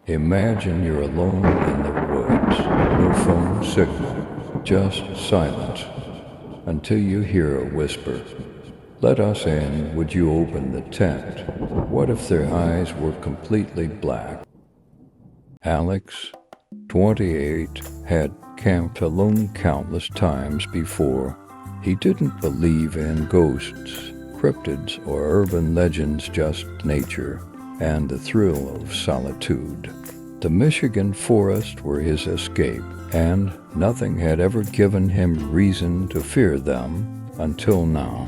Imagine you're alone in the woods, no phone signal, just silence, until you hear a whisper. Let us in, would you open the tent? What if their eyes were completely black? Alex, 28, had camped alone countless times before. He didn't believe in ghosts, cryptids, or urban legends, just nature and the thrill of solitude. The Michigan forests were his escape, and nothing had ever given him reason to fear them until now.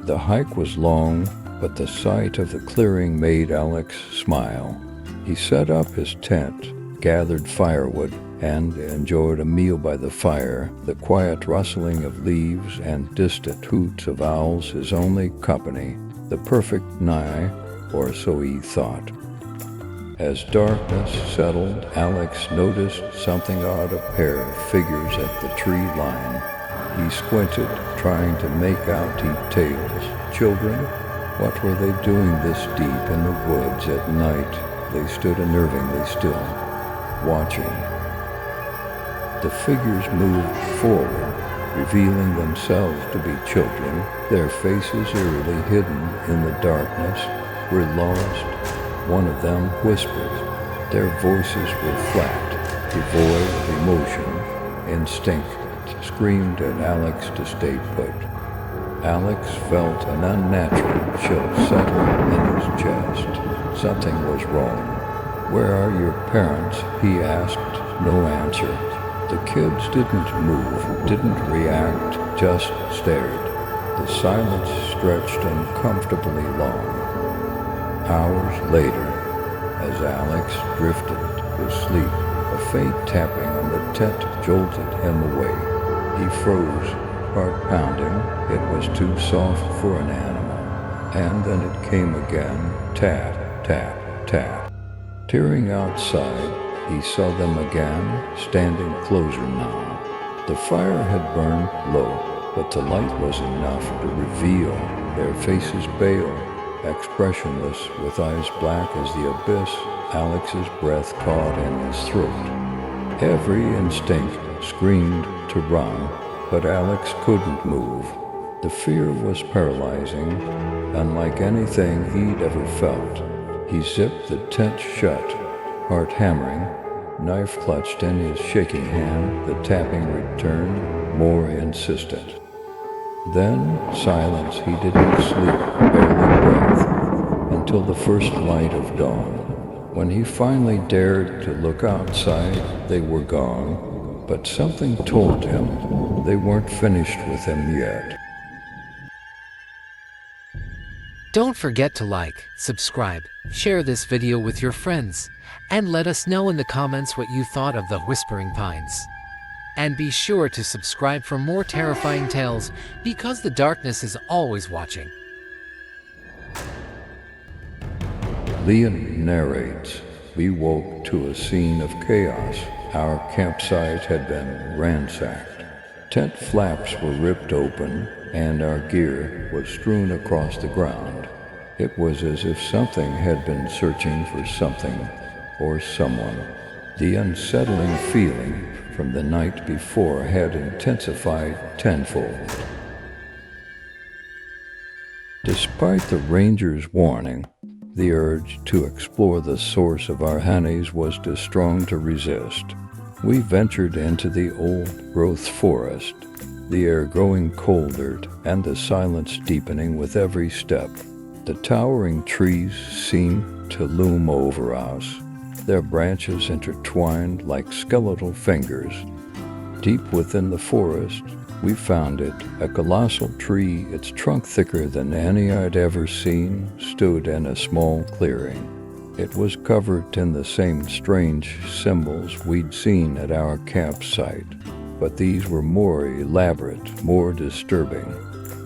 The hike was long, but the sight of the clearing made Alex smile. He set up his tent, gathered firewood, and enjoyed a meal by the fire, the quiet rustling of leaves and distant hoots of owls his only company, the perfect nigh, or so he thought. As darkness settled, Alex noticed something odd, a pair of figures at the tree line. He squinted, trying to make out details. Children? What were they doing this deep in the woods at night? They stood unnervingly still, watching. The figures moved forward, revealing themselves to be children, their faces eerily hidden in the darkness. We're lost, one of them whispered. Their voices were flat, devoid of emotion. Instinct screamed at Alex to stay put. Alex felt an unnatural chill settle in his chest. Something was wrong. Where are your parents? He asked. No answer. The kids didn't move, didn't react, just stared. The silence stretched uncomfortably long. Hours later, as Alex drifted to sleep, a faint tapping on the tent jolted him away. He froze, heart pounding. It was too soft for an animal. And then it came again, tap, tap, tap. Tearing outside, he saw them again, standing closer now. The fire had burned low, but the light was enough to reveal their faces pale, expressionless, with eyes black as the abyss. Alex's breath caught in his throat. Every instinct screamed to run, but Alex couldn't move. The fear was paralyzing, unlike anything he'd ever felt. He zipped the tent shut, heart hammering, knife clutched in his shaking hand. The tapping returned, more insistent. Then silence. He didn't sleep, barely breath, until the first light of dawn. When he finally dared to look outside, they were gone, but something told him they weren't finished with him yet. Don't forget to like, subscribe, share this video with your friends, and let us know in the comments what you thought of the Whispering Pines. And be sure to subscribe for more terrifying tales, because the darkness is always watching. Leon narrates, we woke to a scene of chaos. Our campsite had been ransacked. Tent flaps were ripped open, and our gear was strewn across the ground. It was as if something had been searching for something or someone. The unsettling feeling from the night before had intensified tenfold. Despite the ranger's warning, the urge to explore the source of our honeys was too strong to resist. We ventured into the old-growth forest, the air growing colder and the silence deepening with every step. The towering trees seemed to loom over us, their branches intertwined like skeletal fingers. Deep within the forest, we found it, a colossal tree, its trunk thicker than any I'd ever seen, stood in a small clearing. It was covered in the same strange symbols we'd seen at our campsite, but these were more elaborate, more disturbing.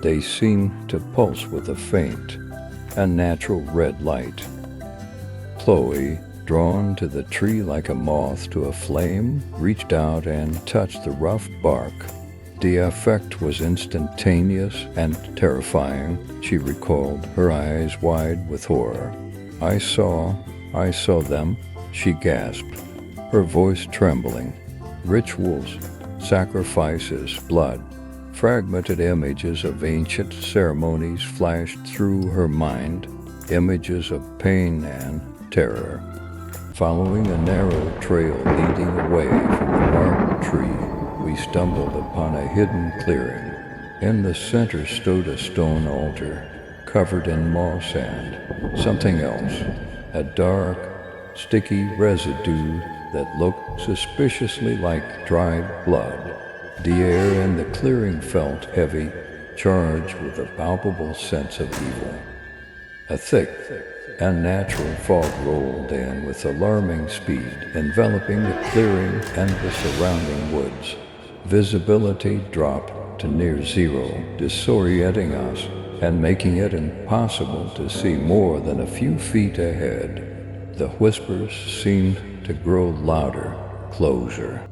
They seemed to pulse with a faint, unnatural red light. Chloe, drawn to the tree like a moth to a flame, reached out and touched the rough bark. The effect was instantaneous and terrifying, she recalled, her eyes wide with horror. I saw them, she gasped, her voice trembling. Rituals, sacrifices, blood. Fragmented images of ancient ceremonies flashed through her mind, images of pain and terror. Following a narrow trail leading away from the marked tree, we stumbled upon a hidden clearing. In the center stood a stone altar, covered in moss and something else, a dark, sticky residue that looked suspiciously like dried blood. The air in the clearing felt heavy, charged with a palpable sense of evil. A thick, unnatural fog rolled in with alarming speed, enveloping the clearing and the surrounding woods. Visibility dropped to near zero, disorienting us and making it impossible to see more than a few feet ahead. The whispers seemed to grow louder, closer.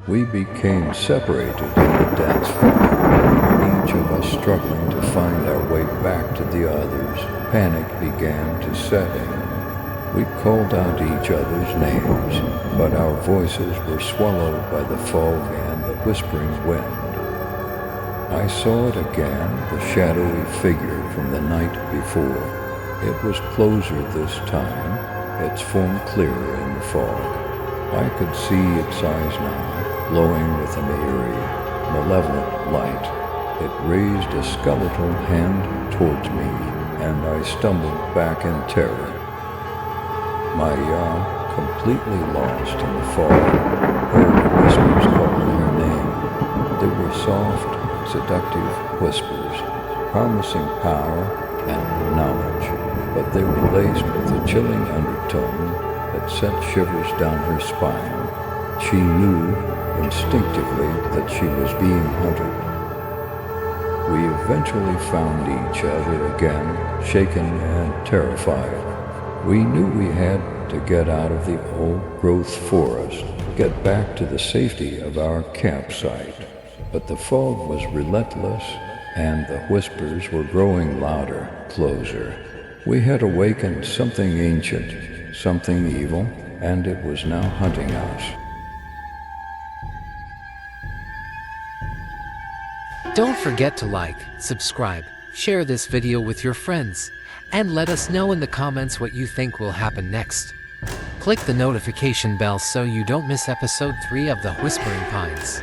We became separated in the dense fog, each of us struggling to find our way back to the others. Panic began to set in. We called out each other's names, but our voices were swallowed by the fog and the whispering wind. I saw it again, the shadowy figure from the night before. It was closer this time, its form clearer in the fog. I could see its eyes now, glowing with an eerie, malevolent light. It raised a skeletal hand towards me, and I stumbled back in terror. My yaw, completely lost in the fog, heard whispers calling her name. They were soft, seductive whispers, promising power and knowledge, but they were laced with a chilling undertone that sent shivers down her spine. She knew instinctively that she was being hunted. We eventually found each other again, shaken and terrified. We knew we had to get out of the old-growth forest, get back to the safety of our campsite. But the fog was relentless, and the whispers were growing louder, closer. We had awakened something ancient, something evil, and it was now hunting us. Don't forget to like, subscribe, share this video with your friends, and let us know in the comments what you think will happen next. Click the notification bell so you don't miss episode 3 of the Whispering Pines.